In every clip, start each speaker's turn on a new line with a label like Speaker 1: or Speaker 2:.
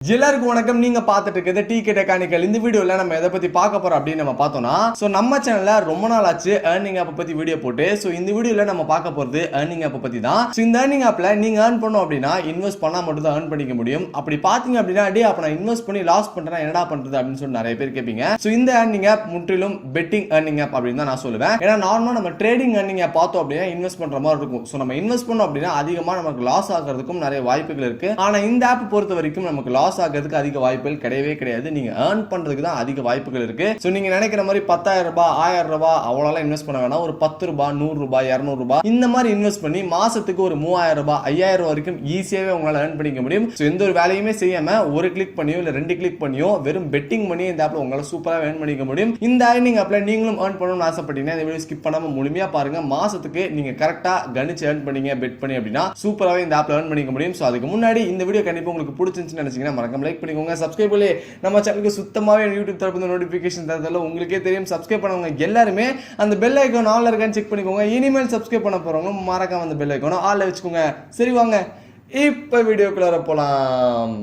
Speaker 1: எல்லாருக்கும் வணக்கம். நீங்க பார்த்துட்டு இருக்கிறது டிகே டெக்கானிக்கல். இந்த வீடியோல நம்ம எதை பத்தி பார்க்க போறோம் அப்படின்னு நம்ம பார்த்தோம்னா, நம்ம சேனல்ல ரொம்ப நாள் ஆச்சு ஏர்னிங் ஆப் பத்தி வீடியோ போட்டு. இந்த வீடியோல நம்ம பார்க்க போறது ஏர்னிங் ஆப் பத்தி தான். இந்த ஏர்னிங் ஆப்ல நீங்க ஏர்ன் பண்ணணும் அப்படின்னா இன்வெஸ்ட் பண்ணா மட்டும் தான் ஏர்ன் பண்ணிக்க முடியும். அப்படி பாத்தீங்க அப்படின்னா அப்ப நான் இன்வெஸ்ட் பண்ணி லாஸ் பண்றேன் என்னடா பண்றது அப்படின்னு சொல்லி நிறைய பேர் கேட்பீங்க. இந்த ஏர்னிங் ஆப் முற்றிலும் பெட்டிங் ஏர்னிங் ஆப் அப்படின்னு தான் நான் சொல்லுவேன். ஏன்னா நார்மலா நம்ம ட்ரேடிங் ஏர்னிங் ஆப் பார்த்தோம் அப்படின்னா இன்வெஸ்ட் பண்ற மாதிரி இருக்கும். நம்ம இன்வெஸ்ட் பண்ணோம் அப்படின்னா அதிகமா நமக்கு லாஸ் ஆகிறதுக்கும் நிறைய வாய்ப்புகள் இருக்கு. ஆனா இந்த ஆப் பொறுத்த வரைக்கும் நமக்கு லாஸ் ஆகிறதுக்கு அதிக வாய்ப்புகள் கிடையவே கிடையாது. நீங்க ஏர்ன் பண்றதுக்கு தான் அதிக வாய்ப்புகள் இருக்கு. சோ நீங்க நினைக்கிற மாதிரி 10,000 ரூபாய் 1000 ரூபாய் அவ்வளவு இன்வெஸ்ட் பண்ண வேணாம். ஒரு 10 ரூபாய் 100 ரூபாய் 200 ரூபாய் இந்த மாதிரி இன்வெஸ்ட் பண்ணி மாசத்துக்கு ஒரு 3000 ரூபாய் 5000 வரைக்கும் ஈஸியாவே உங்களால ஏர்ன் பண்ணிக்க முடியும். சோ எந்த ஒரு வேலையுமே செய்யாம ஒரு கிளிக் பண்ணியோ இல்ல 2 கிளிக் பண்ணியோ வெறும் பெட்டிங் பண்ணி இந்த ஆப்ல உங்களால சூப்பரா ஏர்ன் பண்ணிக்க முடியும். இந்த ஏர்னிங் ஆப்ல நீங்களும் ஏர்ன் பண்ணணும்னு ஆசைப்பட்டீங்கன்னா இந்த வீடியோ ஸ்கிப் பண்ணாம முழுமையா பாருங்க. மாசத்துக்கு நீங்க கரெக்டா கணிச்சு ஏர்ன் பண்ணீங்க பெட் பண்ணி அப்படின்னா சூப்பராவே இந்த ஆப்ல ஏர்ன் பண்ணிக்க முடியும். சோ அதுக்கு முன்னாடி இந்த வீடியோ கண்டிப்பா உங்களுக்கு பிடிச்சிருந்துச்சுன்னு நினைச்சீங்கன்னா மறக்காம லைக் பண்ணிக்கோங்க. சப்ஸ்கிரைப் பண்ணி நம்ம சேனலுக்கு சுத்தமாவே யூடியூப் தரப்பு நோட்டிபிகேஷன் தரதால உங்களுக்கே தெரியும். சப்ஸ்கிரைப் பண்ணவங்க எல்லாருமே அந்த பெல் ஐகான் ஆல்ல இருக்கான்னு செக் பண்ணிக்கோங்க. இனிமேல் சப்ஸ்கிரைப் பண்ண போறவங்க மறக்காம அந்த பெல் ஐகான் ஆல்ல வச்சுக்கோங்க. சரி வாங்க இப்ப வீடியோக்குள்ள போலாம்.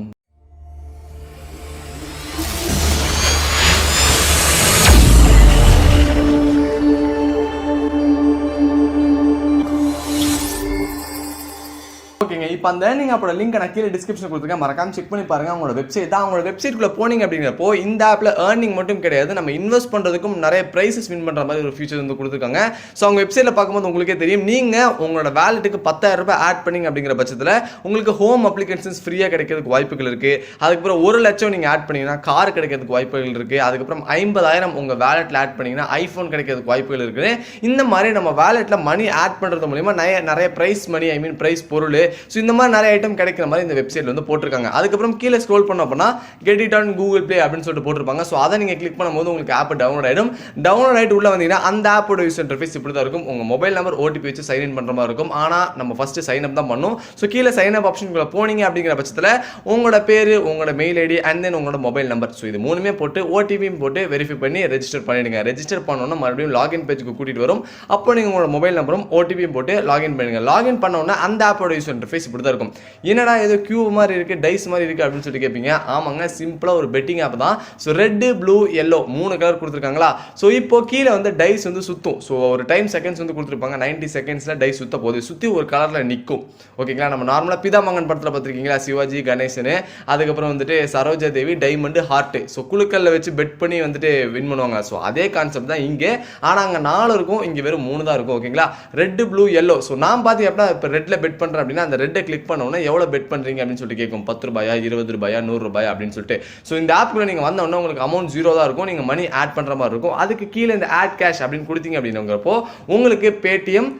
Speaker 1: இப்போ அந்த ஏர்னிங் ஆப்போட லிங்க் நான் கீழே டிஸ்கிரிப்ஷன் கொடுத்துருக்கேன். மறக்காம செக் பண்ணி பாருங்க. அவங்களோட வெப்சைட் தான். அவங்களோட வெப்சைட்குள்ள போனீங்க அப்படிங்கிறப்போ இந்த ஆப்ல ஏர்னிங் மட்டும் கிடையாது, நம்ம இன்வெஸ்ட் பண்றதுக்கும் நிறைய பிரைசஸ் வின் பண்ற மாதிரி ஒரு ஃபீச்சர் வந்து கொடுத்துருக்காங்க. ஸோ அவங்க வெப்சைட்ல பார்க்கும்போது உங்களுக்கே தெரியும். நீங்க உங்களோட வேலெட்டுக்கு 10,000 ரூபாய் ஆட் பண்ணீங்க அப்படிங்கிற பட்சத்தில் உங்களுக்கு ஹோம் அப்ளிகேஷன்ஸ் ஃப்ரீயா கிடைக்கிறதுக்கு வாய்ப்புகள் இருக்கு. அதுக்கப்புறம் 1 லட்சம் நீங்க ஆட் பண்ணீங்கன்னா கார் கிடைக்கிறதுக்கு வாய்ப்புகள் இருக்கு. அதுக்கப்புறம் 50,000 உங்க வேலெட்ல ஆட் பண்ணீங்கன்னா ஐபோன் கிடைக்கிறதுக்கு வாய்ப்புகள் இருக்கு. இந்த மாதிரி நம்ம வேலெட்ல மணி ஆட் பண்றது மூலமா நிறைய பிரைஸ் மணி பிரைஸ் பொருள் இந்த மாதிரி நிறைய ஐட்டம் கிடைக்கிற மாதிரி இந்த வெப்சைட்ல வந்து போட்டிருக்காங்க. அதுக்கப்புறம் கீழே ஸ்க்ரோல் பண்ண அப்படின்னா get it on Google play அப்படின்னு சொல்லிட்டு போட்டிருப்பாங்க. ஸோ அதை நீங்க கிளிக் பண்ணும்போது உங்களுக்கு ஆப் டவுன்லோட் ஆயிடும். டவுன்லோட் ஆயிட்டு உள்ள வந்தீங்கன்னா அந்த ஆப்போட யூசர் இன்டர்ஃபேஸ் இப்படி தான் இருக்கும். உங்க மொபைல் நம்பர் ஓடிபி வச்சு சைன் இன் பண்ற மாதிரி இருக்கும். ஆனா நம்ம ஃபர்ஸ்ட் சைன் அப் தான் பண்ணும். ஸோ கீழே சைன் அப் ஆப்ஷனுக்குள்ள போனீங்க அப்படிங்கிற பட்சத்தில் உங்களோட பேரு, உங்களோட மெயில் ஐடி அண்ட் தென் உங்களோட மொபைல் நம்பர், ஸோ இது மூணுமே போட்டு ஓடிபியும் போட்டு வெரிஃபை பண்ணி ரெஜிஸ்டர் பண்ணிடுங்க. ரெஜிஸ்டர் பண்ணோன்னா மறுபடியும் லாகின் பேஜுக்கு கூட்டிட்டு வரும். அப்போ நீங்க உங்களோட மொபைல் நம்பரும் ஓடிபியும் போட்டு லாகின் பண்ணுங்க. லாகின் பண்ணோன்னா அந்த ஆப்போட யூசர் இன்டர்ஃபேஸ் இப்படி தான் இருக்கும். என்னடா ஏதோ கியூ மாதிரி இருக்கு, டைஸ் மாதிரி இருக்கு அப்படின்னு சொல்லி கேட்பீங்க. ஆமாங்க, சிம்பிளா ஒரு பெட்டிங் ஆப் தான். So red, blue, yellow 3 colour கொடுத்துருக்காங்களா. ஸோ இப்போ கீழே வந்து டைஸ் வந்து சுத்தும். ஸோ ஒரு டைம் செகண்ட்ஸ் வந்து கொடுத்துருப்பாங்க. 90 செகண்ட்ஸ்ல டைஸ் சுத்த போகுது. சுத்தி ஒரு கலர்ல நிற்கும். ஓகேங்களா. நம்ம நார்மலா பிதாமங்கன் படத்தில் பார்த்துருக்கீங்களா, சிவாஜி கணேசன், அதுக்கப்புறம் வந்துட்டு Saroja Devi, diamond, heart. So குழுக்கல்ல வச்சு பெட் பண்ணி வந்துட்டு வின் பண்ணுவாங்க. ஸோ அதே கான்செப்ட் தான் இங்கே. ஆனால் அங்கே 4 இருக்கும், இங்கே வெறும் 3 தான் இருக்கும். ஓகேங்களா. Red, blue, yellow. ஸோ நான் பார்த்து அப்படின்னா இப்போ ரெட்ல பெட் பண்றேன் அப்படின்னா அந்த ரெட்டை கிளிக் பண்ணோன்னா எவ்வளவு பெட் பண்றீங்க அப்படின்னு சொல்லிட்டு கேட்கும். 10 ரூபாயா 20 ரூபாயா 100 ரூபாயா அப்படின்னு சொல்லிட்டு. ஸோ இந்த ஆப்ல நீங்க வந்த உடனே உங்களுக்கு அமௌண்ட் 0 தான் இருக்கும். நீங்க மணி ஆட் பண்ற மாதிரி இருக்கும். அதுக்கு கீழே இந்த ஆட் கேஷ் அப்படின்னு கொடுத்தீங்க அப்படிங்கிறப்போ உங்களுக்கு பேடிஎம்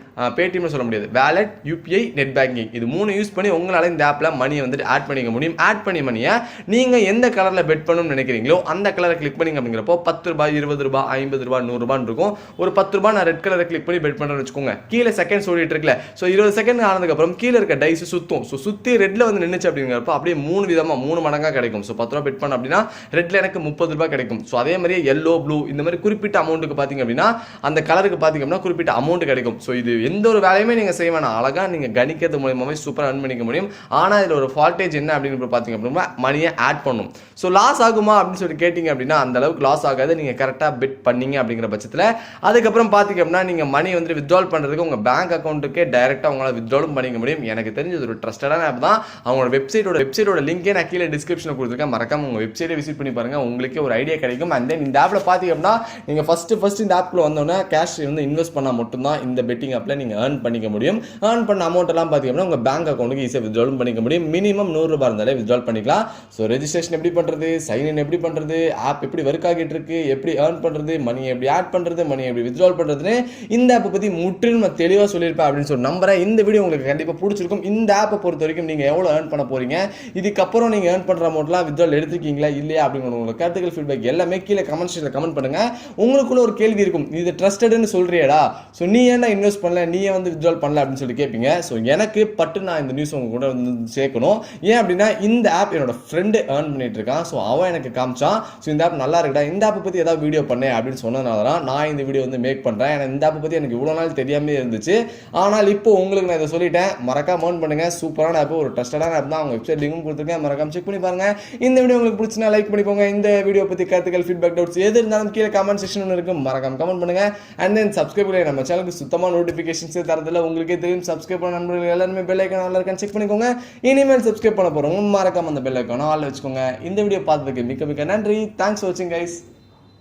Speaker 1: சொல்ல முடியாது, வேலட், யூபிஐ, நெட் பேங்கிங் இது 3 யூஸ் பண்ணி உங்களால இந்த ஆப்ல மணியை வந்துட்டு ஆட் பண்ணிக்க முடியும். ஆட் பண்ணி மணியை நீங்க எந்த கலர்ல பெட் பண்ணணும்னு நினைக்கிறீங்களோ அந்த கலரை கிளிக் பண்ணீங்க அப்படிங்கிறப்போ 10 ரூபாய் 20 ரூபாய் 50 ரூபாய் 100 ரூபாய் இருக்கும். ஒரு 10 ரூபாய் நான் ரெட் கலரை கிளிக் பண்ணி பெட் பண்றேன்னு வச்சுக்கோங்க. கீழே செகண்ட்ஸ் ஓடிட்டு இருக்குல்ல. ஸோ 20 செகண்ட் ஆனதுக்கு அப்புறம் கீழே இருக்க டைஸ் சுத்தும். ஸோ சுத்தி ரெட்ல வந்து நின்னுச்சு அப்படிங்கிறப்ப அப்படியே 3 விதமா 3 மடங்கா கிடைக்கும். ஸோ 10 ரூபாய் பெட் பண்ண அப்படின்னா ரெட்ல எனக்கு 30 ரூபாய் கிடைக்கும். ஸோ அதே மாதிரி எல்லோ, ப்ளூ இந்த மாதிரி குறிப்பிட்ட அமௌண்ட்டுக்கு பாத்தீங்க அப்படின்னா அந்த கலருக்கு பாத்தீங்க அப்படின்னா குறிப்பிட்ட அமௌண்ட் கிடைக்கும். ஸோ இது எந்த ஒரு வேலையுமே நீங்க செய்ய வேணாம், அழகா நீங்க கணிக்கிறது மூலமாவே சூப்பரா earn பண்ணிக்க முடியும். ஆனா இதுல ஒரு ஃபால்டேஜ் என்ன அப்படின்னு பாத்தீங்க அப்படின்னா மணியை ஆட் பண்ணும். ஸோ லாஸ் ஆகுமா அப்படின்னு சொல்லி கேட்டீங்க அப்படின்னா அந்த அளவுக்கு லாஸ் ஆகாது, நீங்க கரெக்டா பெட் பண்ணீங்க அப்படிங்கிற பட்சத்தில். அதுக்கப்புறம் பாத்தீங்க அப்படின்னா நீங்க மணி வந்து வித்ட்ரால் பண்றதுக்கு உங்க பேங்க் அக்கௌண்ட்டுக்கே டைரக்டா உங்களால வித்ட்ராலும் பண்ணிக்க முடியும். எனக்கு தெரிஞ்சது ஒரு ட்ரஸ்டடான ஆப் தான். அவங்களோட வெப்சைட்டோட லிங்கே நான் கீழே டிஸ்கிரிப்ஷன்ல கொடுத்துருக்கேன். மறக்காம உங்க வெப்சைட்டை விசிட் பண்ணி பாருங்க, உங்களுக்கே ஒரு ஐடியா கிடைக்கும். அண்ட் தென் இந்த ஆப்ல பாத்தீங்க அப்படின்னா நீங்க ஃபர்ஸ்ட் இந்த ஆப்ல வந்தோன்னா கேஷ் வந்து இன்வெஸ்ட் பண்ணா மட்டும் தான் இந்த பெட்டிங் ஆப்ல நீங்க ஏர்ன் பண்ணிக்க முடியும். ஏர்ன் பண்ண அமௌண்ட் எல்லாம் பாத்தீங்க அப்படின்னா உங்க பேங்க் அக்கௌண்ட்டுக்கு ஈஸியா வித்ட்ராலும் பண்ணிக்க முடியும். மினிமம் 100 ரூபாய் இருந்தாலே வித்ட்ரால் பண்ணிக்கலாம். ஸோ ரெஜிஸ்ட்ரேஷன் எப்படி பண்றது, சைன் இன் எப்படி பண்றது, ஆப் எப்படி ஒர்க் ஆகிட்டு இருக்கு, எப்படி ஏர்ன் பண்றது, மணி எப்படி ஆட் பண்றது, மணி எப்படி வித்ட்ரால் பண்றதுன்னு இந்த ஆப்பை பத்தி முற்றிலும் நான் தெளிவா சொல்லியிருப்பேன் அப்படின்னு சொல்லி நம்புறேன். இந்த வீடியோ உங்களுக்கு கண்டிப்பா பிடிச்சிருக்கும். இந்த ஆப்பை பொறுத்த வரைக்கும் நீங்க எவ்வளவு ஏர்ன் பண்ண போறீங்க, இதுக்கப்புறம் நீங்க ஏர்ன் பண்ற அமௌண்ட்லாம் வித்ட்ரால் எடுத்துருக்கீங்களா இல்லையா அப்படிங்கிற உங்களோட கருத்துக்கள் ஃபீட்பேக் எல்லாமே கீழே கமெண்ட் செக்ஷன்ல கமெண்ட் பண்ணுங்க. உங்களுக்குள்ள ஒரு கேள்வி இருக்கும், இது ட்ரஸ்டட்னு சொல்றியடா, ஸோ நீ ஏன்டா இன்வெஸ்ட் பண்ணல, நீயே வந்து வித்ட்ரால் பண்ணல அப்படின்னு சொல்லி கேட்பீங்க. ஸோ எனக்கு பட்டு நான் இந்த நியூஸ் உங்க கூட வந்து சேர்க்கணும். ஏன் அப்படின்னா இந்த ஆப் என்னோட ஃப்ரெண்டு ஏர்ன் பண்ணிட்டு இருக்கான். ஸோ அவன் எனக்கு காமிச்சான். ஸோ இந்த ஆப் நல்லா இருக்குடா, இந்த ஆப்பை பற்றி ஏதாவது வீடியோ பண்ணேன் அப்படின்னு சொன்னதுனால தான் நான் இந்த வீடியோ வந்து மேக் பண்ணுறேன். ஏன்னா இந்த ஆப்பை பற்றி எனக்கு இவ்வளோ நாள் தெரியாமே இருந்துச்சு. ஆனால் இப்போ உங்களுக்கு நான் இதை சொல்லிட்டேன். மறக்காம ஏர்ன் பண்ணுங்க. சூப்பரான ஆப், ஒரு ட்ரஸ்டடான ஆப் தான். அவங்க வெப்சைட் லிங்கும் கொடுத்துருக்கேன், மறக்காம செக் பண்ணி பாருங்க. இந்த வீடியோ உங்களுக்கு பிடிச்சினா லைக் பண்ணிக்கோங்க. இந்த வீடியோ பற்றி கருத்துக்கள், ஃபீட்பேக், டவுட்ஸ் எது இருந்தாலும் கீழே கமெண்ட் செக்ஷன் ஒன்று இருக்கும், மறக்காம கமெண்ட் பண்ணுங்க. அண்ட் தென் சப்ஸ்கிரைப் பண்ணி நம்ம சேனலுக்கு சுத்தமாக நோட்டிஃபிகேஷன்ஸே தரதில்ல. உங்களுக்கே தெரியும். சப்ஸ்கிரைப் பண்ண நண்பர்கள் எல்லாருமே பெல் ஐக்கான் ஆல்ல இருக்கான்னு செக் பண்ணிக்கோங்க. இனிமேல் சப்ஸ்கிரைப் பண்ண போகிறவங்க மறக்காம அந்த பெல் ஐக்கான ஆல்ல வச்சுக்கோங்க. இந்த வீடியோ பார்த்ததுக்கு மிக்க மிக்க நன்றி. தேங்க்ஸ் ஃபார் வாட்சிங் கைஸ்.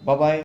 Speaker 1: பாய்.